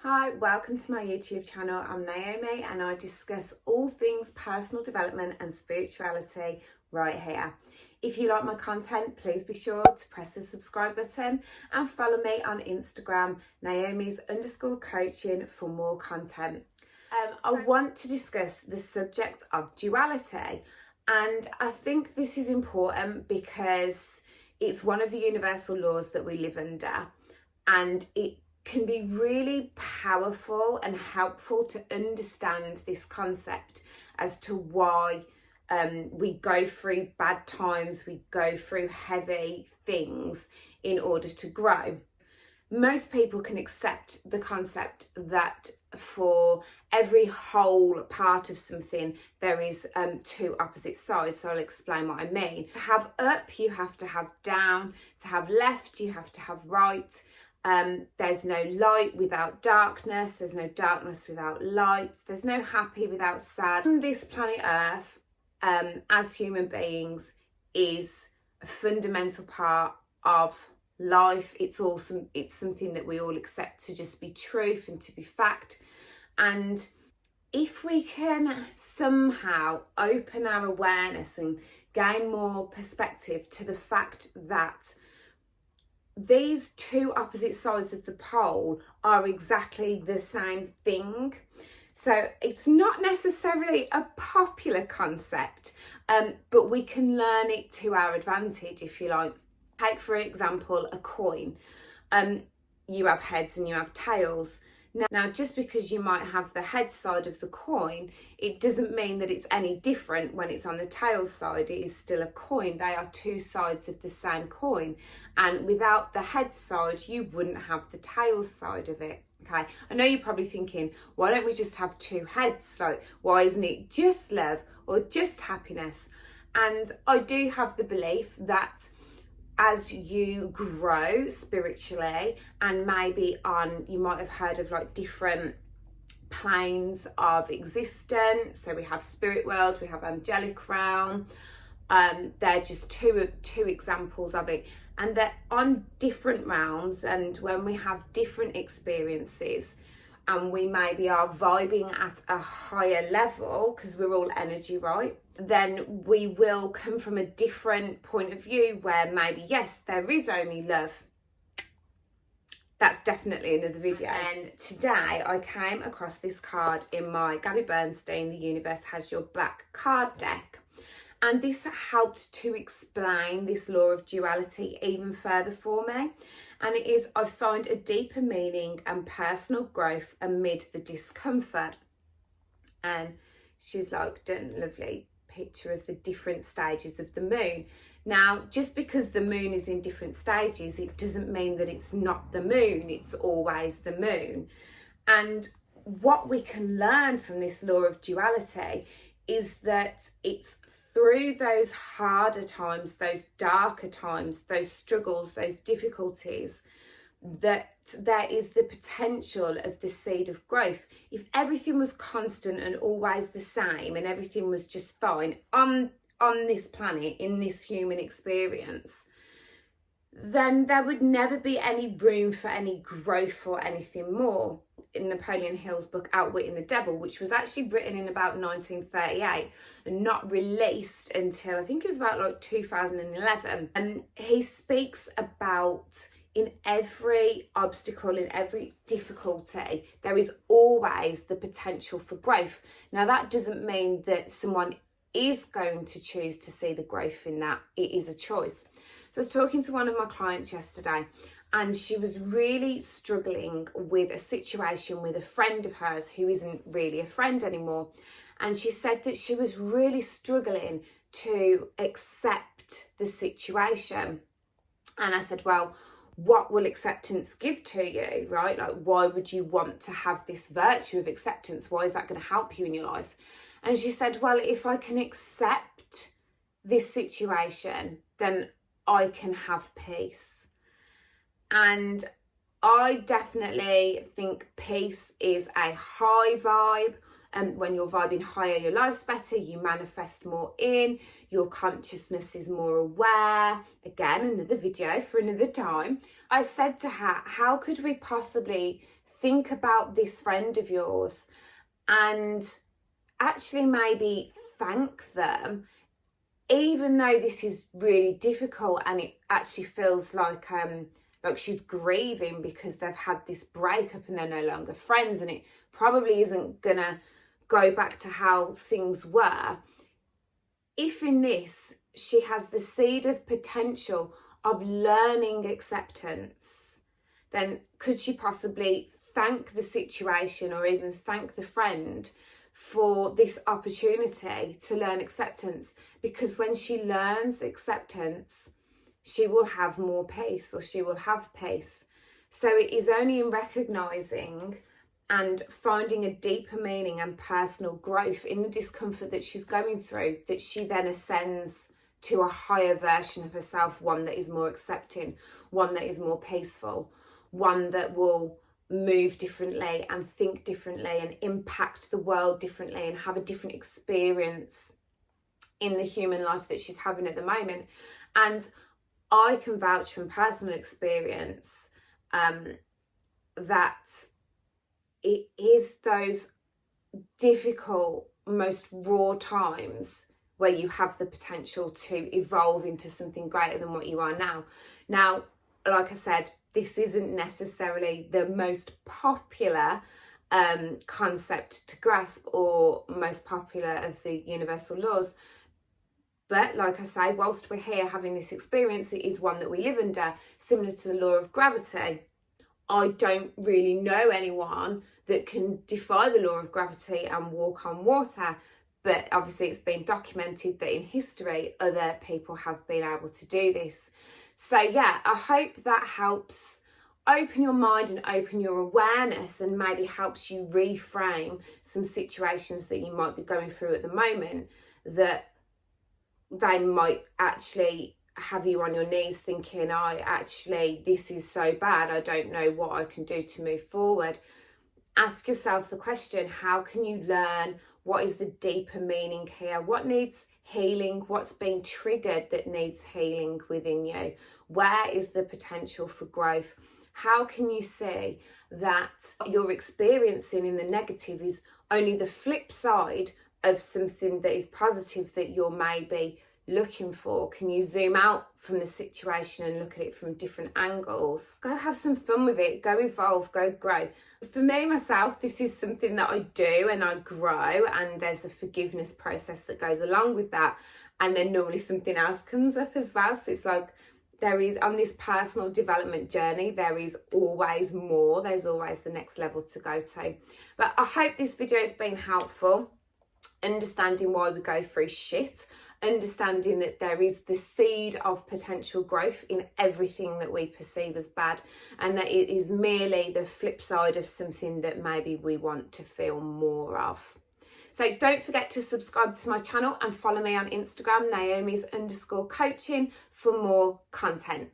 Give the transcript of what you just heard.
Hi, welcome to my YouTube channel. I'm Naomi and I discuss all things personal development and spirituality right here. If you like my content, please be sure to press the subscribe button and follow me on Instagram, Naomi's_coaching, for more content. I want to discuss the subject of duality, and I think this is important because it's one of the universal laws that we live under, and it can be really powerful and helpful to understand this concept as to why we go through bad times, we go through heavy things in order to grow. Most people can accept the concept that for every whole part of something there is two opposite sides. So I'll explain what I mean. To have up, you have to have down. To have left, you have to have right. There's no light without darkness. There's no darkness without light. There's no happy without sad. On this planet Earth, as human beings, is a fundamental part of life. It's awesome. It's something that we all accept to just be truth and to be fact. And if we can somehow open our awareness and gain more perspective to the fact that these two opposite sides of the pole are exactly the same thing. So it's not necessarily a popular concept, but we can learn it to our advantage, if you like. Take, for example, a coin. You have heads and you have tails. Now, just because you might have the head side of the coin, it doesn't mean that it's any different when it's on the tail side. It is still a coin. They are two sides of the same coin. And without the head side, you wouldn't have the tail side of it. Okay, I know you're probably thinking, why don't we just have two heads? Like, why isn't it just love or just happiness? And I do have the belief that as you grow spiritually, and maybe you might have heard of like different planes of existence. So we have spirit world, we have angelic realm. They're just two examples of it. And they're on different realms, and when we have different experiences and we maybe are vibing at a higher level, because we're all energy, right? Then we will come from a different point of view where maybe, yes, there is only love. That's definitely another video. And today I came across this card in my Gabby Bernstein, The Universe Has Your Back card deck. And this helped to explain this law of duality even further for me. And it is, I find a deeper meaning and personal growth amid the discomfort. And she's like done a lovely picture of the different stages of the moon. Now, just because the moon is in different stages, it doesn't mean that it's not the moon. It's always the moon. And what we can learn from this law of duality is that it's through those harder times, those darker times, those struggles, those difficulties, that there is the potential of the seed of growth. If everything was constant and always the same and everything was just fine on this planet, in this human experience, then there would never be any room for any growth or anything more. In Napoleon Hill's book Outwitting the Devil, which was actually written in about 1938 and not released until I think it was about like 2011, and he speaks about in every obstacle, in every difficulty, there is always the potential for growth. Now, that doesn't mean that someone is going to choose to see the growth in that. It is a choice. So I was talking to one of my clients yesterday, and she was really struggling with a situation with a friend of hers who isn't really a friend anymore. And she said that she was really struggling to accept the situation. And I said, well, what will acceptance give to you, right? Like, why would you want to have this virtue of acceptance? Why is that going to help you in your life? And she said, well, if I can accept this situation, then I can have peace. And I definitely think peace is a high vibe. And when you're vibing higher, your life's better, you manifest more in, your consciousness is more aware. Again, another video for another time. I said to her, how could we possibly think about this friend of yours and actually maybe thank them, even though this is really difficult and it actually feels like she's grieving because they've had this breakup and they're no longer friends, and it probably isn't gonna go back to how things were. If in this she has the seed of potential of learning acceptance, then could she possibly thank the situation or even thank the friend for this opportunity to learn acceptance? Because when she learns acceptance, she will have more peace, or she will have peace. So it is only in recognising and finding a deeper meaning and personal growth in the discomfort that she's going through that she then ascends to a higher version of herself, one that is more accepting, one that is more peaceful, one that will move differently and think differently and impact the world differently and have a different experience in the human life that she's having at the moment. And I can vouch from personal experience that it is those difficult, most raw times where you have the potential to evolve into something greater than what you are now. Now, like I said, this isn't necessarily the most popular concept to grasp or most popular of the universal laws. But like I say, whilst we're here having this experience, it is one that we live under, similar to the law of gravity. I don't really know anyone that can defy the law of gravity and walk on water, but obviously it's been documented that in history other people have been able to do this. So yeah, I hope that helps open your mind and open your awareness, and maybe helps you reframe some situations that you might be going through at the moment, that they might actually have you on your knees thinking, this is so bad, I don't know what I can do to move forward. Ask yourself the question, how can you learn? What is the deeper meaning here? What needs healing? What's been triggered that needs healing within you? Where is the potential for growth? How can you see that what you're experiencing in the negative is only the flip side of something that is positive that you're maybe looking for? Can you zoom out from the situation and look at it from different angles? Go have some fun with it, go evolve, go grow. For me, myself, this is something that I do and I grow, and there's a forgiveness process that goes along with that. And then normally something else comes up as well. So it's like, there is, on this personal development journey, there is always more. There's always the next level to go to. But I hope this video has been helpful. Understanding why we go through shit, understanding that there is the seed of potential growth in everything that we perceive as bad, and that it is merely the flip side of something that maybe we want to feel more of. So don't forget to subscribe to my channel and follow me on Instagram, Naomi's_coaching, for more content.